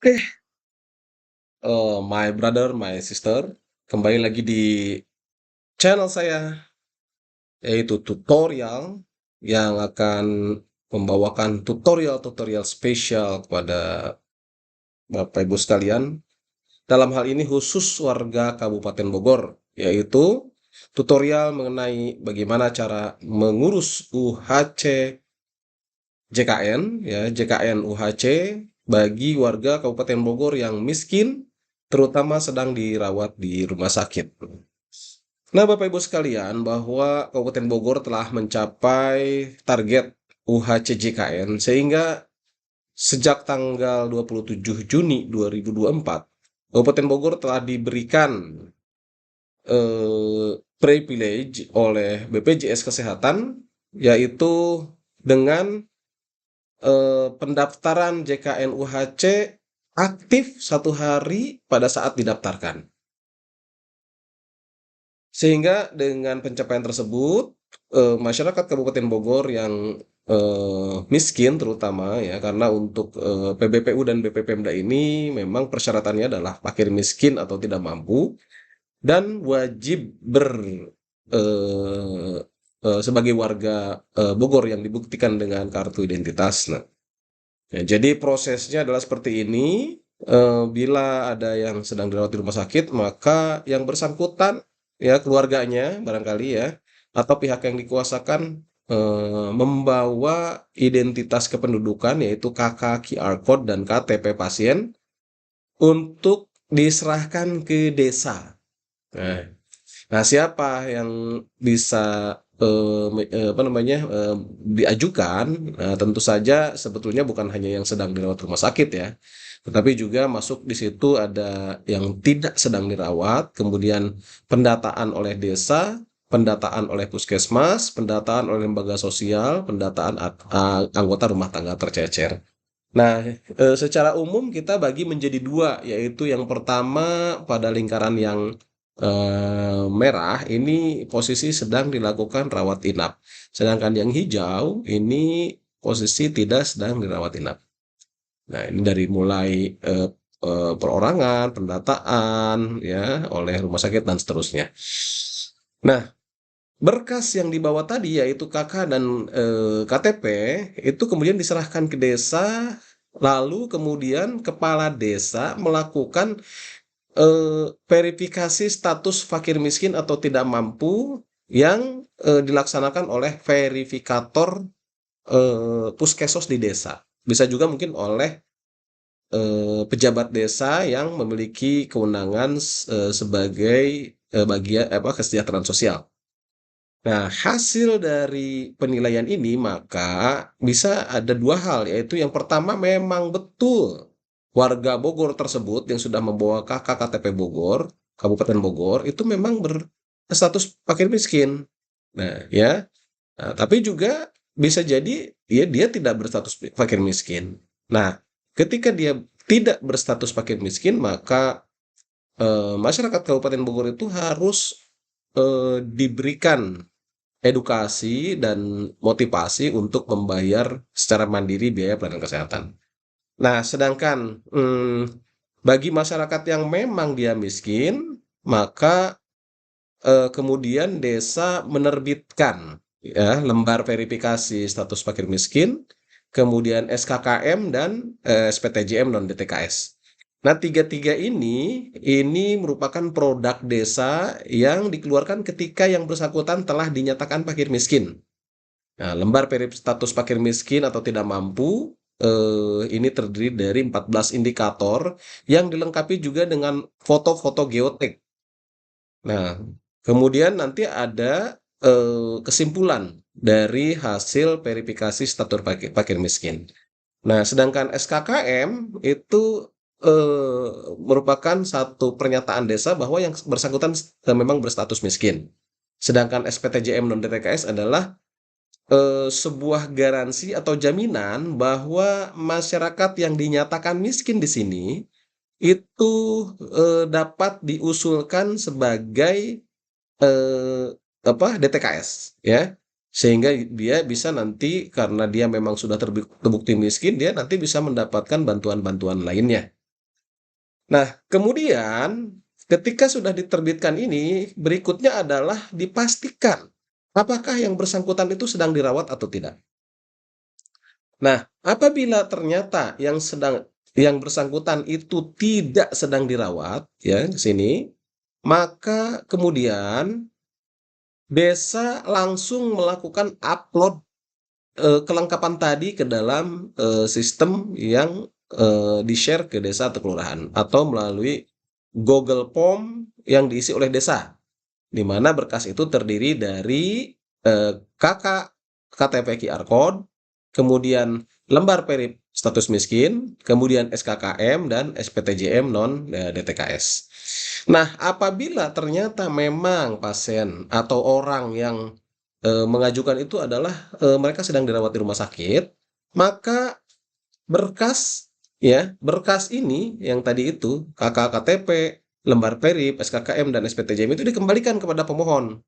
Oke, my brother, my sister, kembali lagi di channel saya, yaitu tutorial yang akan membawakan tutorial-tutorial spesial kepada Bapak Ibu sekalian. Dalam hal ini khusus warga Kabupaten Bogor, yaitu tutorial mengenai bagaimana cara mengurus UHC JKN, ya JKN UHC bagi warga Kabupaten Bogor yang miskin, terutama sedang dirawat di rumah sakit. Nah, Bapak Ibu sekalian, bahwa Kabupaten Bogor telah mencapai target UHC JKN sehingga sejak tanggal 27 Juni 2024, Kabupaten Bogor telah diberikan privilege oleh BPJS Kesehatan, yaitu dengan pendaftaran JKN UHC aktif 1 hari pada saat didaftarkan. Sehingga dengan pencapaian tersebut, masyarakat Kabupaten Bogor yang miskin terutama ya, karena untuk PBPU dan BPPMDA ini memang persyaratannya adalah fakir miskin atau tidak mampu dan wajib eh, sebagai warga Bogor yang dibuktikan dengan kartu identitas. Nah, ya, jadi prosesnya adalah seperti ini. Bila ada yang sedang dirawat di rumah sakit, maka yang bersangkutan, ya keluarganya barangkali ya, atau pihak yang dikuasakan membawa identitas kependudukan yaitu KK, QR Code, dan KTP pasien untuk diserahkan ke desa. Nah, Nah, siapa yang bisa apa namanya diajukan? Nah, tentu saja sebetulnya bukan hanya yang sedang dirawat rumah sakit ya, tetapi juga masuk di situ ada yang tidak sedang dirawat, kemudian pendataan oleh desa, pendataan oleh puskesmas, pendataan oleh lembaga sosial, pendataan anggota rumah tangga tercecer. Nah, secara umum kita bagi menjadi dua, yaitu yang pertama pada lingkaran yang merah ini posisi sedang dilakukan rawat inap. Sedangkan yang hijau ini posisi tidak sedang dirawat inap. Nah, ini dari mulai perorangan, pendataan ya oleh rumah sakit dan seterusnya. Nah, berkas yang dibawa tadi yaitu KK dan KTP itu kemudian diserahkan ke desa, lalu kemudian kepala desa melakukan verifikasi status fakir miskin atau tidak mampu yang dilaksanakan oleh verifikator puskesos di desa. Bisa juga mungkin oleh pejabat desa yang memiliki kewenangan sebagai bagian kesejahteraan sosial. Nah, hasil dari penilaian ini maka bisa ada dua hal, yaitu yang pertama memang betul warga Bogor tersebut yang sudah membawa KK KTP Bogor, Kabupaten Bogor, itu memang berstatus fakir miskin. Nah, ya. Nah, tapi juga bisa jadi ya dia tidak berstatus fakir miskin. Nah, ketika dia tidak berstatus fakir miskin, maka masyarakat Kabupaten Bogor itu harus diberikan edukasi dan motivasi untuk membayar secara mandiri biaya pelayanan kesehatan. Nah, sedangkan bagi masyarakat yang memang dia miskin, maka kemudian desa menerbitkan ya lembar verifikasi status fakir miskin, kemudian SKKM dan SPTJM non DTKS. Nah, tiga-tiga ini merupakan produk desa yang dikeluarkan ketika yang bersangkutan telah dinyatakan fakir miskin. Nah, lembar status fakir miskin atau tidak mampu ini terdiri dari 14 indikator yang dilengkapi juga dengan foto-foto geotek. Nah, kemudian nanti ada kesimpulan dari hasil verifikasi status fakir miskin. Nah, sedangkan SKKM itu merupakan satu pernyataan desa bahwa yang bersangkutan memang berstatus miskin. Sedangkan SPTJM non DTKS adalah sebuah garansi atau jaminan bahwa masyarakat yang dinyatakan miskin di sini itu dapat diusulkan sebagai DTKS ya, sehingga dia bisa nanti karena dia memang sudah terbukti miskin, dia nanti bisa mendapatkan bantuan-bantuan lainnya. Nah, kemudian ketika sudah diterbitkan ini, berikutnya adalah dipastikan apakah yang bersangkutan itu sedang dirawat atau tidak. Nah, apabila ternyata yang bersangkutan itu tidak sedang dirawat, ya, di sini, maka kemudian desa langsung melakukan upload kelengkapan tadi ke dalam sistem yang di-share ke desa atau kelurahan, atau melalui Google Form yang diisi oleh desa, di mana berkas itu terdiri dari KK, KTP QR Code, kemudian lembar perip status miskin, kemudian SKKM dan SPTJM non DTKS. Nah, apabila ternyata memang pasien atau orang yang mengajukan itu adalah mereka sedang dirawat di rumah sakit, maka berkas berkas ini yang tadi itu KK, KTP, lembar perip, SKKM dan SPTJM itu dikembalikan kepada pemohon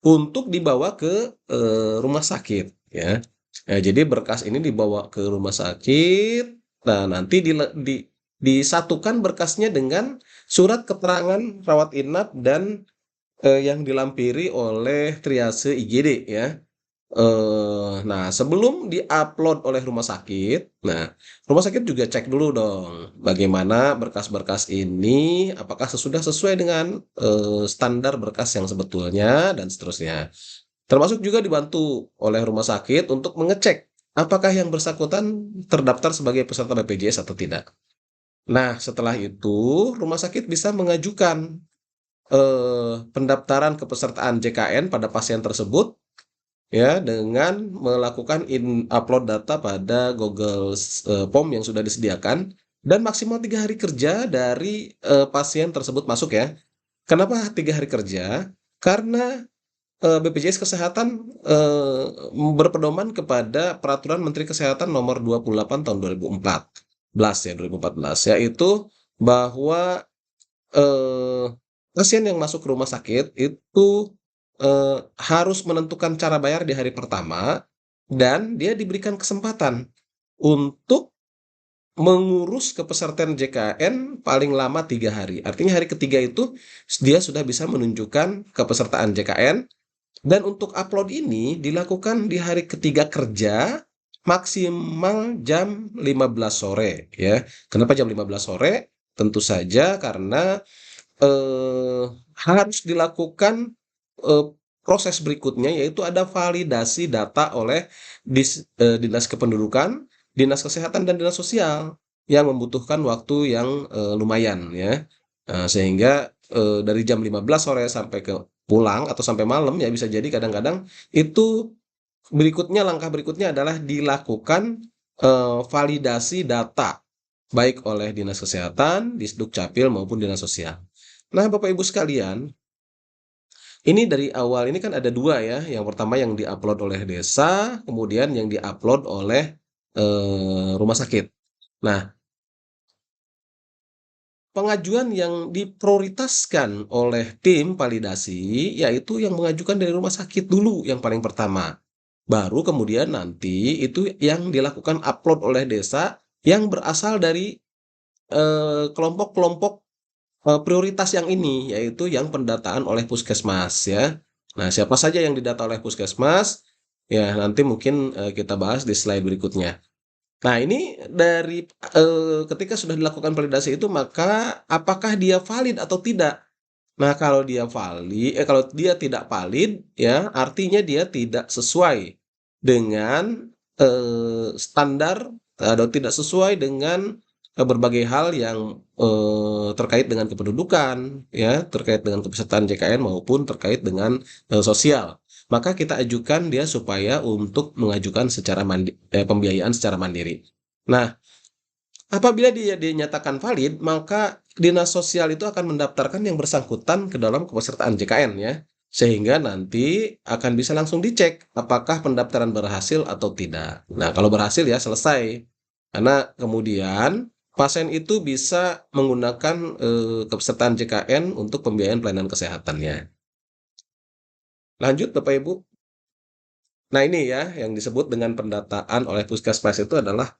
untuk dibawa ke rumah sakit, ya. Nah, jadi berkas ini dibawa ke rumah sakit. Nah, nanti disatukan berkasnya dengan surat keterangan rawat inap dan yang dilampiri oleh triase IGD, ya. Nah, sebelum diupload oleh rumah sakit, nah, rumah sakit juga cek dulu dong, bagaimana berkas-berkas ini, apakah sesuai dengan standar berkas yang sebetulnya, dan seterusnya. Termasuk juga dibantu oleh rumah sakit untuk mengecek apakah yang bersangkutan terdaftar sebagai peserta BPJS atau tidak. Nah, setelah itu, rumah sakit bisa mengajukan pendaftaran kepesertaan JKN pada pasien tersebut, ya, dengan melakukan upload data pada Google Form yang sudah disediakan, dan maksimal 3 hari kerja dari pasien tersebut masuk, ya. Kenapa 3 hari kerja? Karena BPJS Kesehatan berpedoman kepada Peraturan Menteri Kesehatan Nomor 28 Tahun 2014, ya, 2014, yaitu bahwa eh, pasien yang masuk ke rumah sakit itu harus menentukan cara bayar di hari pertama, dan dia diberikan kesempatan untuk mengurus kepesertaan JKN paling lama 3 hari. Artinya hari ketiga itu dia sudah bisa menunjukkan kepesertaan JKN, dan untuk upload ini dilakukan di hari ketiga kerja maksimal jam 15 sore, ya. Kenapa jam 15 sore? Tentu saja karena harus dilakukan eh, proses berikutnya, yaitu ada validasi data oleh Dinas Kependudukan, Dinas Kesehatan dan Dinas Sosial, yang membutuhkan waktu yang lumayan, ya. Sehingga dari jam 15 sore sampai ke pulang atau sampai malam, ya, bisa jadi kadang-kadang itu langkah berikutnya adalah dilakukan validasi data baik oleh Dinas Kesehatan, Disduk Capil maupun Dinas Sosial. Nah, Bapak Ibu sekalian, ini dari awal ini kan ada dua, ya. Yang pertama yang diupload oleh desa, kemudian yang diupload oleh rumah sakit. Nah, pengajuan yang diprioritaskan oleh tim validasi yaitu yang mengajukan dari rumah sakit dulu yang paling pertama. Baru kemudian nanti itu yang dilakukan upload oleh desa yang berasal dari kelompok-kelompok prioritas yang ini, yaitu yang pendataan oleh puskesmas, ya. Nah, siapa saja yang didata oleh puskesmas, ya, nanti mungkin kita bahas di slide berikutnya. Nah, ini dari ketika sudah dilakukan validasi itu, maka apakah dia valid atau tidak? Nah, kalau dia tidak valid, ya, artinya dia tidak sesuai dengan standar atau tidak sesuai dengan berbagai hal yang terkait dengan kependudukan, ya, terkait dengan kepesertaan JKN maupun terkait dengan sosial. Maka kita ajukan dia supaya untuk mengajukan pembiayaan secara mandiri. Nah, apabila dia dinyatakan valid, maka Dinas Sosial itu akan mendaftarkan yang bersangkutan ke dalam kepesertaan JKN, ya. Sehingga nanti akan bisa langsung dicek apakah pendaftaran berhasil atau tidak. Nah, kalau berhasil, ya, selesai. Karena kemudian pasien itu bisa menggunakan kepesertaan JKN untuk pembiayaan pelayanan kesehatannya. Lanjut, Bapak Ibu. Nah, ini, ya, yang disebut dengan pendataan oleh puskesmas itu adalah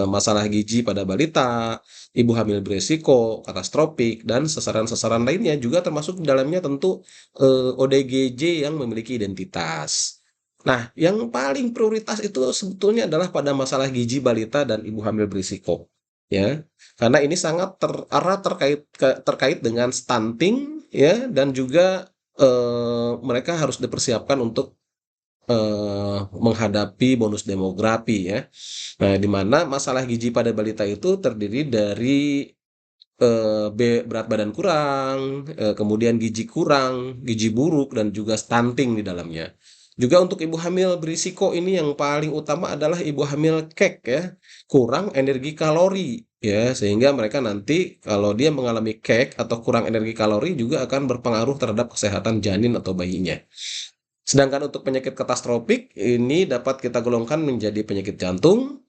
masalah gizi pada balita, ibu hamil beresiko, katastropik, dan sasaran-sasaran lainnya juga termasuk di dalamnya tentu ODGJ yang memiliki identitas. Nah, yang paling prioritas itu sebetulnya adalah pada masalah gizi balita dan ibu hamil berisiko, ya. Karena ini sangat erat terkait dengan stunting, ya, dan juga mereka harus dipersiapkan untuk menghadapi bonus demografi, ya. Nah, di mana masalah gizi pada balita itu terdiri dari berat badan kurang, kemudian gizi kurang, gizi buruk, dan juga stunting di dalamnya. Juga untuk ibu hamil berisiko ini yang paling utama adalah ibu hamil kek, ya, kurang energi kalori, ya, sehingga mereka nanti kalau dia mengalami kek atau kurang energi kalori juga akan berpengaruh terhadap kesehatan janin atau bayinya. Sedangkan untuk penyakit katastropik ini dapat kita golongkan menjadi penyakit jantung,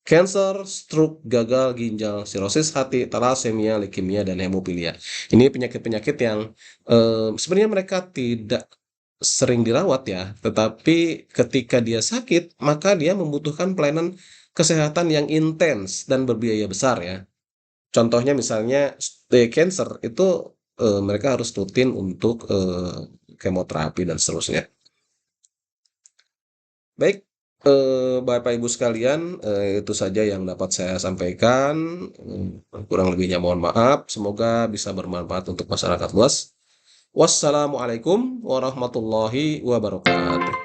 kanker, stroke, gagal ginjal, sirosis hati, thalassemia, leukemia, dan hemofilia. Ini penyakit-penyakit yang sebenarnya mereka tidak sering dirawat, ya, tetapi ketika dia sakit, maka dia membutuhkan pelayanan kesehatan yang intens dan berbiaya besar, ya. Contohnya misalnya cancer itu mereka harus rutin untuk kemoterapi dan seterusnya. Baik, Bapak Ibu sekalian, itu saja yang dapat saya sampaikan. Kurang lebihnya mohon maaf. Semoga bisa bermanfaat untuk masyarakat luas. Wassalamualaikum warahmatullahi wabarakatuh.